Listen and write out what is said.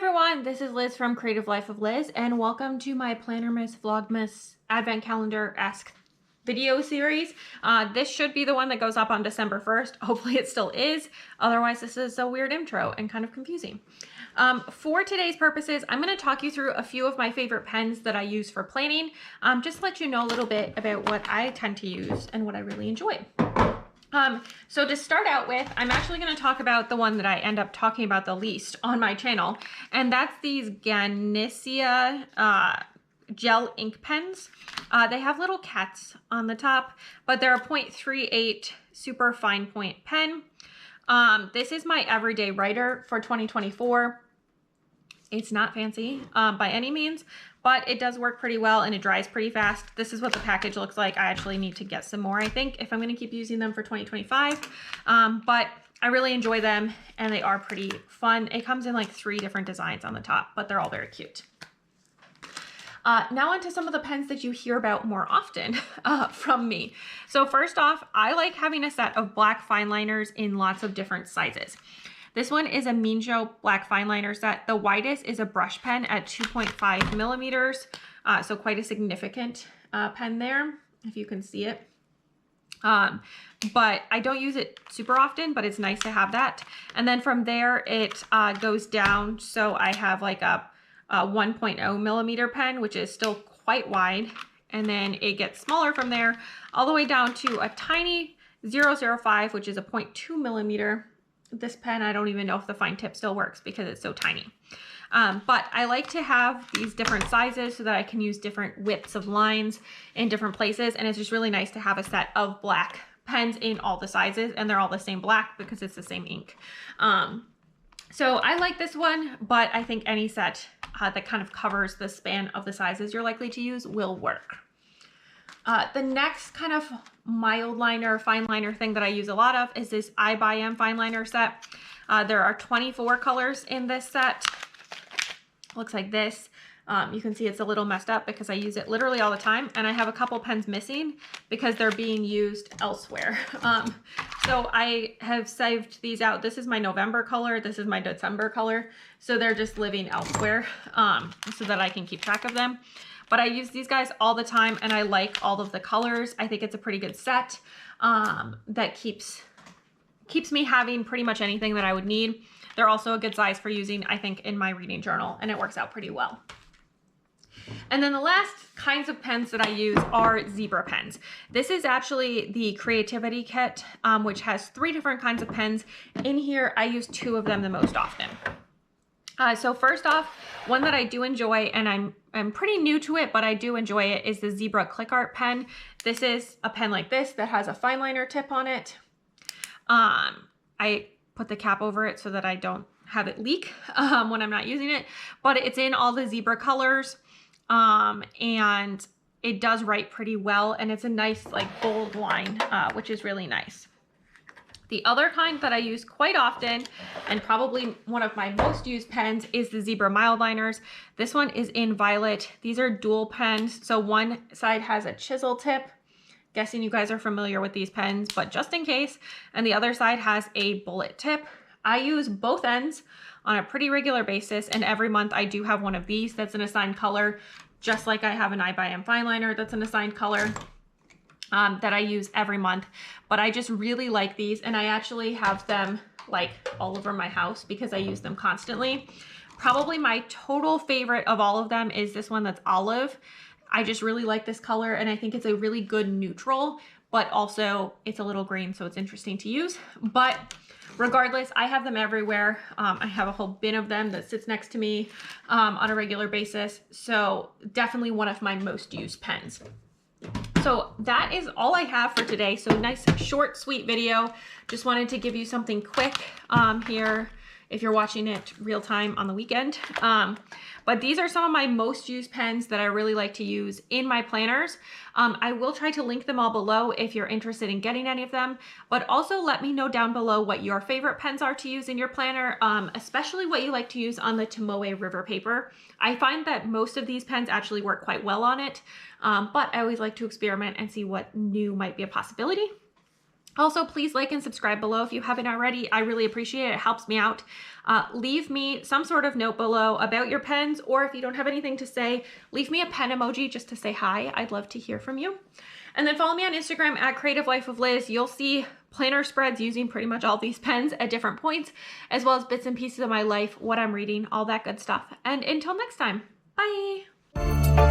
Everyone, this is Liz from Creative Life of Liz, and welcome to my Plannermas Vlogmas Advent Calendar-esque video series. This should be the one that goes up on December 1st. Hopefully it still is. Otherwise, this is a weird intro and kind of confusing. For today's purposes, I'm going to talk you through a few of my favorite pens that I use for planning, just to let you know a little bit about what I tend to use and what I really enjoy. So to start out with, I'm actually going to talk about the one that I end up talking about the least on my channel, and that's these Ganessia gel ink pens. They have little cats on the top, but they're a 0.38 super fine point pen. This is my everyday writer for 2024. It's not fancy by any means, but it does work pretty well and it dries pretty fast. This is what the package looks like. I actually need to get some more, I think, if I'm going to keep using them for 2025. But I really enjoy them and they are pretty fun. It comes in like 3 different designs on the top, but they're all very cute. Now onto some of the pens that you hear about more often from me. So first off, I like having a set of black fine liners in lots of different sizes. This one is a Mean Joe black fine liner set. The widest is a brush pen at 2.5 millimeters. So quite a significant pen there, if you can see it. But I don't use it super often, but it's nice to have that. And then from there, it goes down. So I have like a 1.0 millimeter pen, which is still quite wide. And then it gets smaller from there, all the way down to a tiny 005, which is a 0.2 millimeter. This pen, I don't even know if the fine tip still works because it's so tiny. But I like to have these different sizes so that I can use different widths of lines in different places. And it's just really nice to have a set of black pens in all the sizes, and they're all the same black because it's the same ink. So I like this one, but I think any set that kind of covers the span of the sizes you're likely to use will work. The next kind of mild liner, fine liner thing that I use a lot of is this I by M fine liner set. There are 24 colors in this set. Looks like this. You can see it's a little messed up because I use it literally all the time, and I have a couple pens missing because they're being used elsewhere. So I have saved these out. This is my November color. This is my December color. So they're just living elsewhere so that I can keep track of them. But I use these guys all the time and I like all of the colors. I think it's a pretty good set that keeps me having pretty much anything that I would need. They're also a good size for using, I think, in my reading journal, and it works out pretty well. And then the last kinds of pens that I use are zebra pens. This is actually the creativity kit, which has 3 different kinds of pens. In here, I use 2 of them the most often. So first off, one that I do enjoy, and I'm pretty new to it, but I do enjoy it, is the Zebra Click Art pen. This is a pen like this that has a fine liner tip on it. I put the cap over it so that I don't have it leak when I'm not using it, but it's in all the zebra colors, and it does write pretty well, and it's a nice like bold line, which is really nice. The other kind that I use quite often, and probably one of my most used pens, is the Zebra Mild Liners. This one is in violet. These are dual pens. So one side has a chisel tip. Guessing you guys are familiar with these pens, but just in case. And the other side has a bullet tip. I use both ends on a pretty regular basis, and every month I do have one of these that's an assigned color, just like I have an I by M fine liner that's an assigned color. That I use every month, but I just really like these, and I actually have them like all over my house because I use them constantly. Probably my total favorite of all of them is this one that's olive. I just really like this color, and I think it's a really good neutral, but also it's a little green, so it's interesting to use. But regardless, I have them everywhere. I have a whole bin of them that sits next to me on a regular basis, so definitely one of my most used pens. So that is all I have for today. So nice, short, sweet video. Just wanted to give you something quick here if you're watching it real time on the weekend. But these are some of my most used pens that I really like to use in my planners. I will try to link them all below if you're interested in getting any of them, but also let me know down below what your favorite pens are to use in your planner, especially what you like to use on the Tomoe River paper. I find that most of these pens actually work quite well on it, but I always like to experiment and see what new might be a possibility. Also, please like and subscribe below if you haven't already. I really appreciate it. It helps me out. Leave me some sort of note below about your pens, or if you don't have anything to say, leave me a pen emoji just to say hi. I'd love to hear from you. And then follow me on Instagram at Creative Life of Liz. You'll see planner spreads using pretty much all these pens at different points, as well as bits and pieces of my life, what I'm reading, all that good stuff. And until next time, bye.